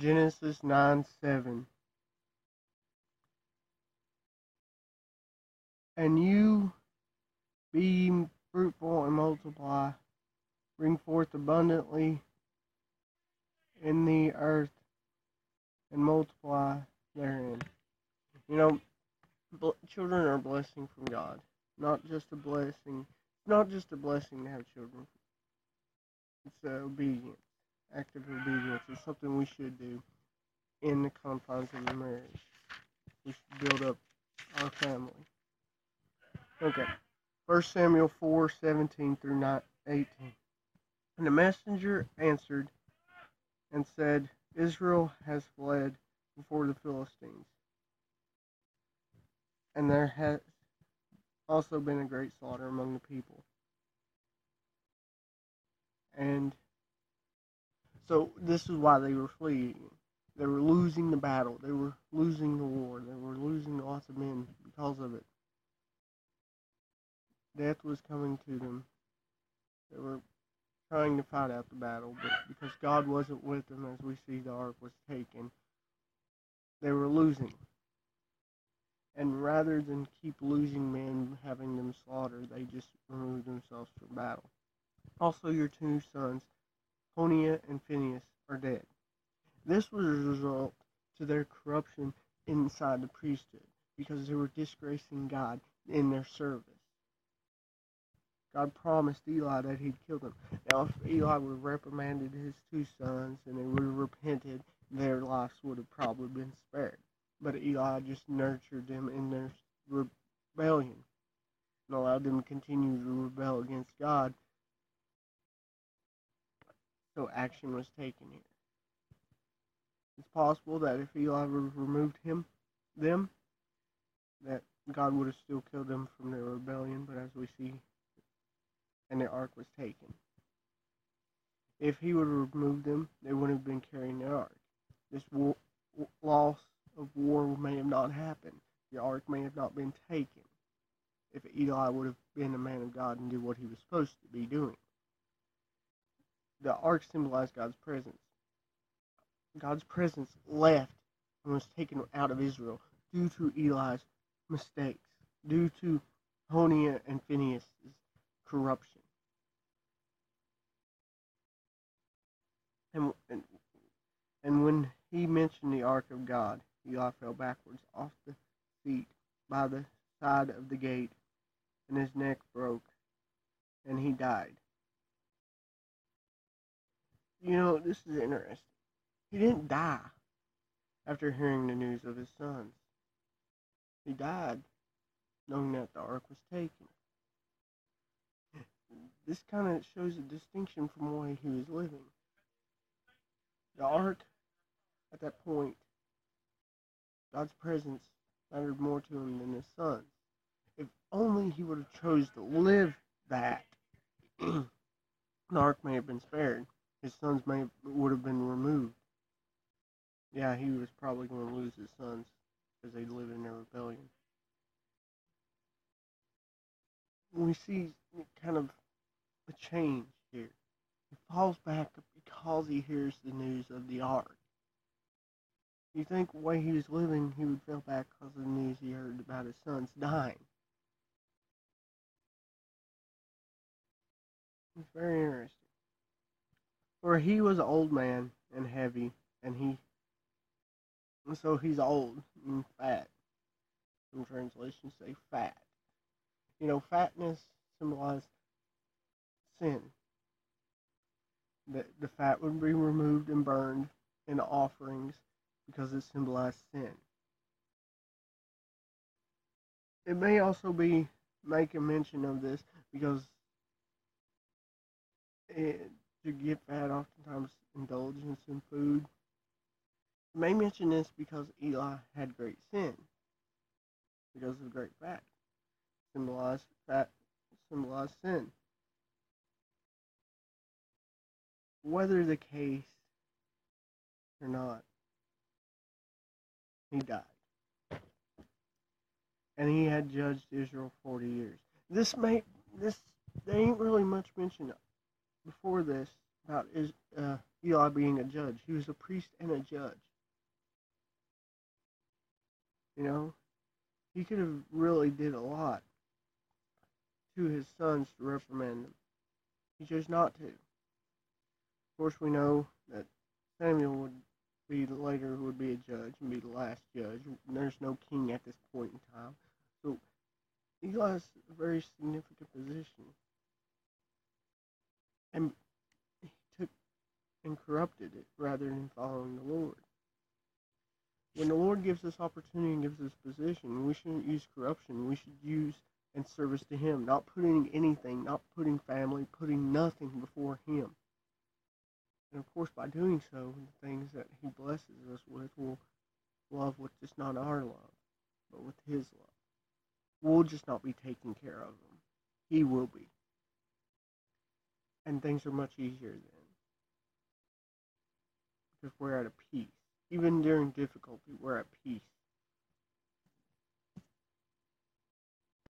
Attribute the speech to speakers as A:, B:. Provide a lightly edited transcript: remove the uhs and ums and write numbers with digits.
A: Genesis 9:7. And you be ye fruitful and multiply, bring forth abundantly in the earth and multiply therein. You know, children are a blessing from God. Not just a blessing. It's not just a blessing to have children. It's obedience, active obedience. It's something we should do in the confines of the marriage. We should build up our family. Okay. 1 Samuel 4:17 through 18. And the messenger answered and said, Israel has fled before the Philistines, and there has also been a great slaughter among the people. And so this is why they were fleeing. They were losing the battle. They were losing the war. They were losing lots of men because of it. Death was coming to them. They were trying to fight out the battle, but because God wasn't with them, as we see the ark was taken, they were losing. And rather than keep losing men, having them slaughtered, they just removed themselves from battle. Also, your two sons, Hophni and Phinehas, are dead. This was a result to their corruption inside the priesthood, because they were disgracing God in their service. God promised Eli that he'd kill them. Now, if Eli would have reprimanded his two sons and they would have repented, their lives would have probably been spared. But Eli just nurtured them in their rebellion and allowed them to continue to rebel against God. So action was taken here. It's possible that if Eli would have removed them, that God would have still killed them from their rebellion, but as we see, and the ark was taken. If he would have removed them, they wouldn't have been carrying the ark. This loss of war may have not happened. The ark may have not been taken if Eli would have been a man of God and did what he was supposed to be doing. The ark symbolized God's presence. God's presence left and was taken out of Israel due to Eli's mistakes, due to Hophni and Phinehas' corruption. And when he mentioned the ark of God, Eli fell backwards off the seat by the side of the gate, and his neck broke, and he died. You know, this is interesting. He didn't die after hearing the news of his sons. He died knowing that the ark was taken. This kind of shows a distinction from the way he was living. The ark, at that point, God's presence mattered more to him than his sons. If only he would have chose to live that, the ark may have been spared. His sons would have been removed. Yeah, he was probably going to lose his sons because they live in their rebellion. We see kind of a change here. He falls back because he hears the news of the ark. You think the way he was living, he would fall back because of the news he heard about his sons dying. It's very interesting. For he was an old man and heavy, and so he's old and fat. Some translations say fat. You know, fatness symbolized sin. The fat would be removed and burned in offerings because it symbolized sin. It may also be making mention of this because to get fat, oftentimes indulgence in food. It may mention this because Eli had great sin because of great fat. Fat symbolized sin. Whether the case or not, he died. And he had judged Israel 40 years. There ain't really much mentioned before this about Eli being a judge. He was a priest and a judge. You know, he could have really did a lot to his sons to reprimand them. He chose not to. Of course, we know that Samuel would be later would be a judge and be the last judge. There's no king at this point in time. So Eli's a very significant position. And he took and corrupted it rather than following the Lord. When the Lord gives us opportunity and gives us position, we shouldn't use corruption. We should use and service to Him, not putting anything, not putting family, putting nothing before Him. And of course, by doing so, the things that He blesses us with will love with just not our love, but with His love. We'll just not be taking care of them. He will be. And things are much easier then. Because we're at a peace. Even during difficulty, we're at peace.